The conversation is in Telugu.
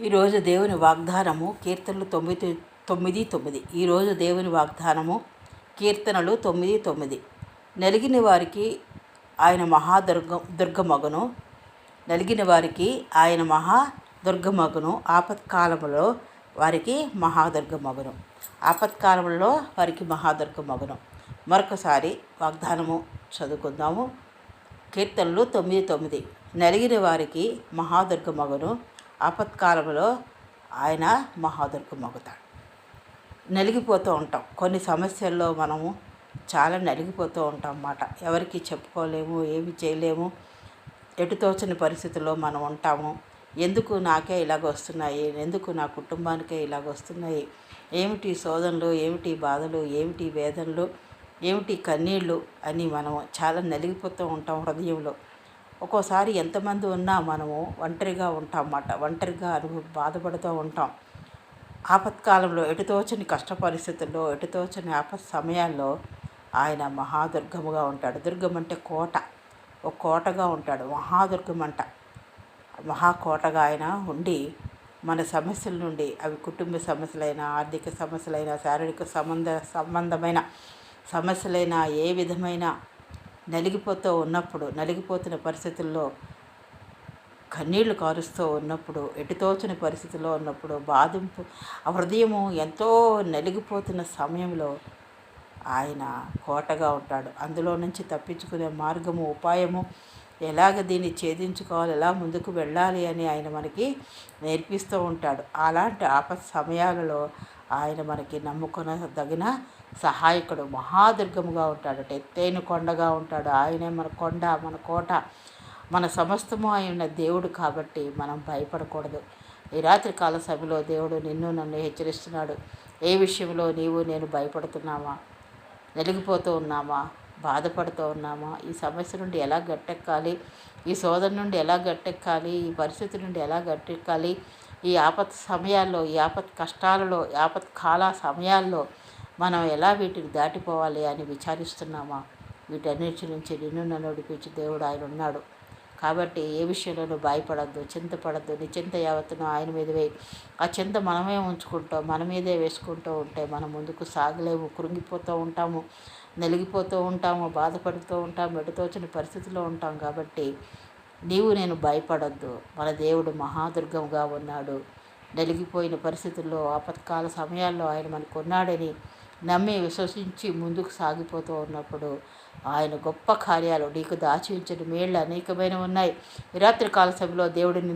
ఈరోజు దేవుని వాగ్దానము కీర్తనలు 9:9. ఈరోజు దేవుని వాగ్దానము కీర్తనలు 9:9. నలిగిన వారికి ఆయన దుర్గమగును. నలిగిన వారికి ఆయన దుర్గమగును. ఆపత్కాలంలో వారికి మహాదుర్గమగును. ఆపత్కాలంలో వారికి మహాదుర్గమగును. మరొకసారి వాగ్దానము చదువుకుందాము. కీర్తనలు 9:9. నలిగిన వారికి మహాదుర్గమగును. ఆపత్కాలంలో ఆయన మహాదుర్గమగుతాడు. నలిగిపోతూ ఉంటాం. కొన్ని సమస్యల్లో మనము చాలా నలిగిపోతూ ఉంటాం అన్నమాట. ఎవరికి చెప్పుకోలేము, ఏమి చేయలేము. ఎటుతోచని పరిస్థితుల్లో మనం ఉంటాము. ఎందుకు నాకే ఇలాగ వస్తున్నాయి, ఎందుకు నా కుటుంబానికే ఇలాగ వస్తున్నాయి, ఏమిటి శోధనలు, ఏమిటి బాధలు, ఏమిటి వేదనలు, ఏమిటి కన్నీళ్ళు అని మనం చాలా నలిగిపోతూ ఉంటాం హృదయంలో. ఒక్కోసారి ఎంతమంది ఉన్నా మనము ఒంటరిగా ఉంటాం అన్నమాట. ఒంటరిగా బాధపడుతూ ఉంటాం. ఆపత్కాలంలో ఎటుతోచని కష్ట పరిస్థితుల్లో, ఎటుతోచని సమయాల్లో ఆయన మహాదుర్గముగా ఉంటాడు. దుర్గం అంటే కోట, ఒక కోటగా ఉంటాడు. మహాదుర్గం అంట. మహాకోటగా ఆయన ఉండి మన సమస్యల నుండి, అవి కుటుంబ సమస్యలైన, ఆర్థిక సమస్యలైన, శారీరక సంబంధమైన సమస్యలైన, ఏ విధమైన నలిగిపోతున్న పరిస్థితుల్లో, కన్నీళ్లు కారుస్తూ ఉన్నప్పుడు, ఎటుతోచని పరిస్థితుల్లో ఉన్నప్పుడు, బాధింపు హృదయము ఎంతో నలిగిపోతున్న సమయంలో ఆయన కోటగా ఉంటాడు. అందులో నుంచి తప్పించుకునే మార్గము, ఉపాయము, ఎలాగ దీన్ని ఛేదించుకోవాలి, ఎలా ముందుకు వెళ్ళాలి అని ఆయన మనకి నేర్పిస్తూ ఉంటాడు. అలాంటి ఆపత్ సమయాలలో ఆయన మనకి నమ్ముకొనదగిన సహాయకుడు, మహాదుర్గముగా ఉంటాడు. ఎత్తైన కొండగా ఉంటాడు. ఆయనే మన కొండ, మన కోట, మన సమస్తము ఆయన దేవుడు. కాబట్టి మనం భయపడకూడదు. ఈ రాత్రి కాల సమయంలో దేవుడు నన్ను హెచ్చరిస్తున్నాడు. ఏ విషయంలో నేను భయపడుతున్నామా, నలిగిపోతూ ఉన్నామా, బాధపడుతూ ఉన్నామా, ఈ సమస్య నుండి ఎలా గట్టెక్కాలి, ఈ శోధన నుండి ఎలా గట్టెక్కాలి, ఈ పరిస్థితి నుండి ఎలా గట్టెక్కాలి, ఈ ఆపత్ సమయాల్లో, ఈ ఆపత్ కష్టాలలో, ఆపత్ కాల సమయాల్లో మనం ఎలా వీటిని దాటిపోవాలి అని విచారిస్తున్నామా? వీటన్నిటి నుంచి నన్ను నడిపించి దేవుడు ఆయన ఉన్నాడు. కాబట్టి ఏ విషయంలోనూ భయపడద్దు, చింతపడద్దు. నీ చింత యావత్తును ఆయన మీద వేయి. ఆ చింత మనమే ఉంచుకుంటాం, మన మీదే వేసుకుంటూ ఉంటే మనం ముందుకు సాగలేము. కృంగిపోతూ ఉంటాము, నలిగిపోతూ ఉంటాము, బాధపడుతూ ఉంటాము, ఎటుతోచని పరిస్థితిలో ఉంటాం. కాబట్టి నేను భయపడద్దు. మన దేవుడు మహాదుర్గంగా ఉన్నాడు. నలిగిపోయిన పరిస్థితుల్లో, ఆపత్కాల సమయాల్లో ఆయన మనకు ఉన్నాడని నమ్మి విశ్వసించి ముందుకు సాగిపోతూ ఉన్నప్పుడు ఆయన గొప్ప కార్యాలు, నీకు దాచి ఉంచిన మేళ్ళు అనేకమైన ఉన్నాయి. ఈ రాత్రి కాల సమయంలో దేవుడిని